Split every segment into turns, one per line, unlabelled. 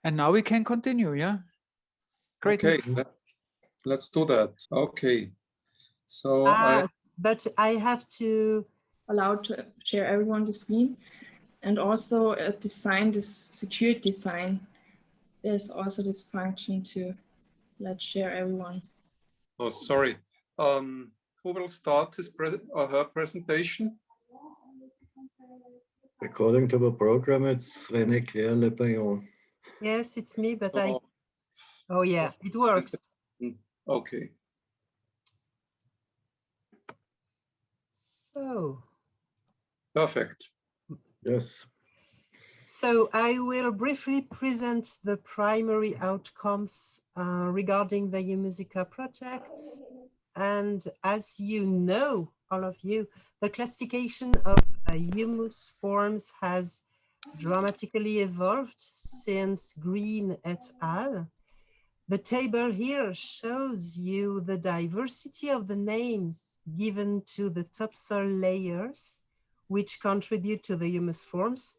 And now we can continue, yeah? Great.
Okay, let's do that. Okay. So
but I have to allow to share everyone the screen, and also design this secure design. There's also this function to let's share everyone.
Oh, sorry. Who will start his her presentation?
According to the program, it's Renée-Claire Le Bayon.
Yes, it's me, but oh yeah, it works.
Okay.
So.
Perfect.
Yes.
So I will briefly present the primary outcomes regarding the Humusica project. And as you know, all of you, the classification of humus forms has dramatically evolved since Green et al. The table here shows you the diversity of the names given to the topsoil layers, which contribute to the humus forms,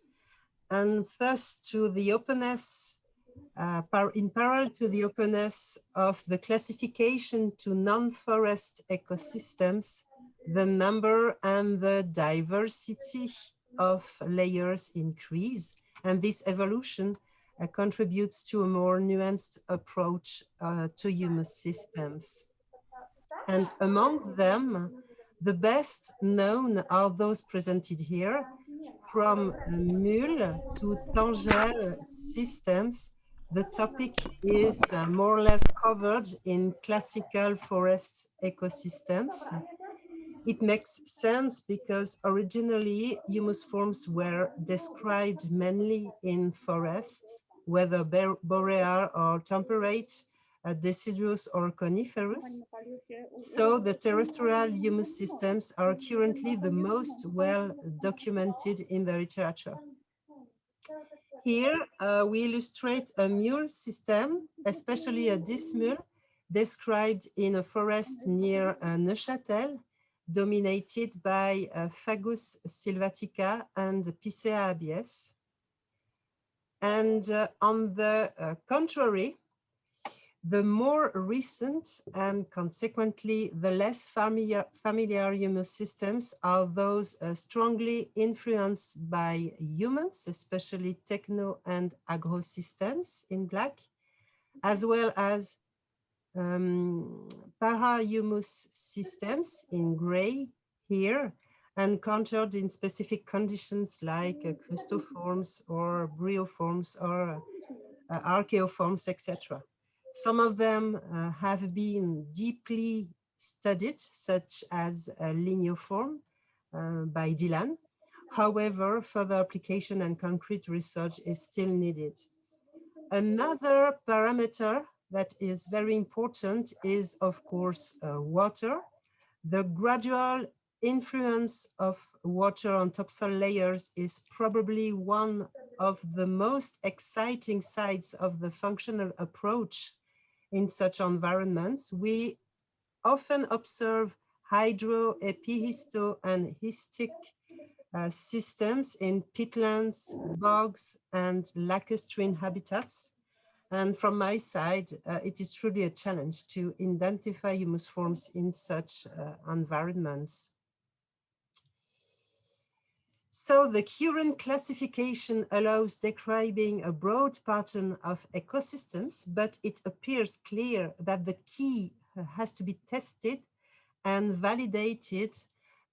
and thus to the openness, in parallel to the openness of the classification to non-forest ecosystems, the number and the diversity of layers increase, and this evolution contributes to a more nuanced approach to humus systems. And among them, the best known are those presented here, from mule to tangel systems. The topic is more or less covered in classical forest ecosystems. It makes sense because originally humus forms were described mainly in forests, whether boreal or temperate, deciduous or coniferous. So the terrestrial humus systems are currently the most well documented in the literature. Here we illustrate a mule system, especially a dismule, described in a forest near Neuchâtel, dominated by Fagus sylvatica and Picea abies. And on the contrary, the more recent and consequently the less familiar humus systems are those strongly influenced by humans, especially techno and agro systems in black, as well as para-humus systems in gray here, encountered in specific conditions like crustoforms or bryoforms or archaeoforms, etc. Some of them have been deeply studied, such as lineoform by Dylan. However, further application and concrete research is still needed. Another parameter that is very important is, of course, water. The gradual influence of water on topsoil layers is probably one of the most exciting sides of the functional approach in such environments. We often observe hydro, epihisto, and histic systems in peatlands, bogs, and lacustrine habitats. And from my side, it is truly a challenge to identify humus forms in such environments. So the current classification allows describing a broad pattern of ecosystems, but it appears clear that the key has to be tested and validated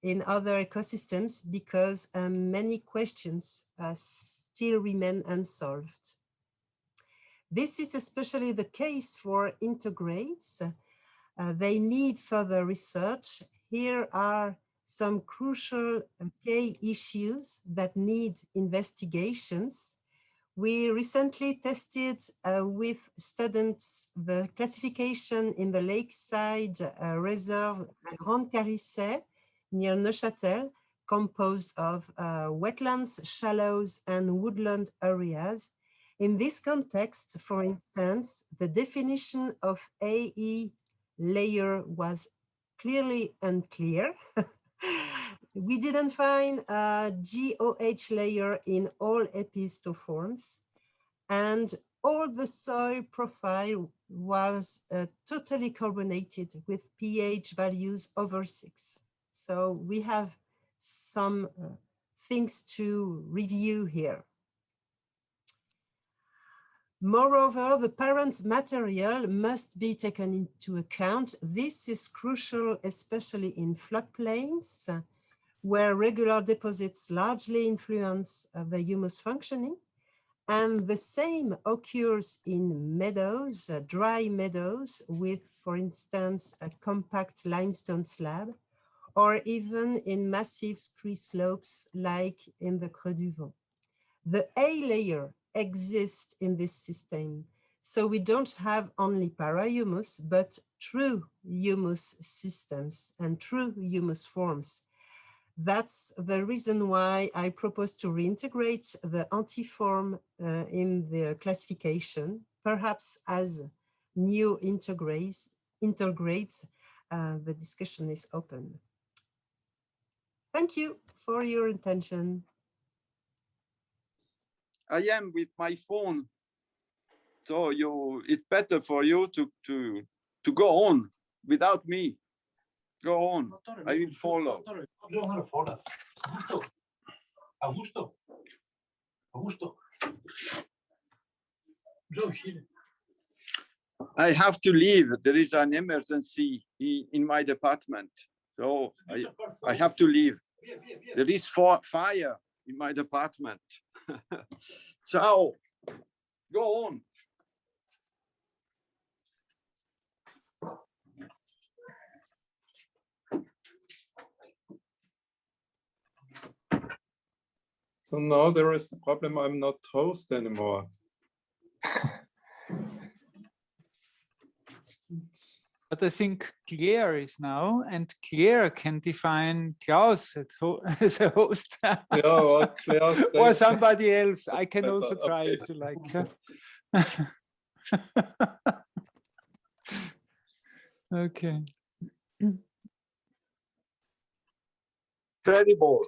in other ecosystems because many questions still remain unsolved. This is especially the case for integrates. They need further research. Here are some crucial key issues that need investigations. We recently tested with students the classification in the lakeside reserve La Grande Carissée near Neuchâtel, composed of wetlands, shallows, and woodland areas. In this context, for instance, the definition of AE layer was clearly unclear. We didn't find a GOH layer in all epihistoforms. and all the soil profile was totally carbonated with pH values over 6. So we have some things to review here. Moreover, the parent material must be taken into account. This is crucial, especially in floodplains, where regular deposits largely influence the humus functioning. And the same occurs in meadows, dry meadows with, for instance, a compact limestone slab, or even in massive scree slopes like in the Creux du Vent. The A layer exists in this system, so we don't have only parahumus, but true humus systems and true humus forms. That's the reason why I propose to reintegrate the antiform in the classification, perhaps as new integrates. The discussion is open. Thank you for your attention.
I am with my phone, so it's better for you to go on without me. Go on. I will follow.
Augusto.
I have to leave. There is an emergency in my department, so I have to leave. There is fire in my department. Ciao. Go on.
So now there is the problem, I'm not host anymore.
But I think Claire is now, and Claire can define Klaus as a host.
Yeah, well, Claire
Or
stays-
somebody else. I can
Better,
also try
okay.
if you like. Okay.
Incredible.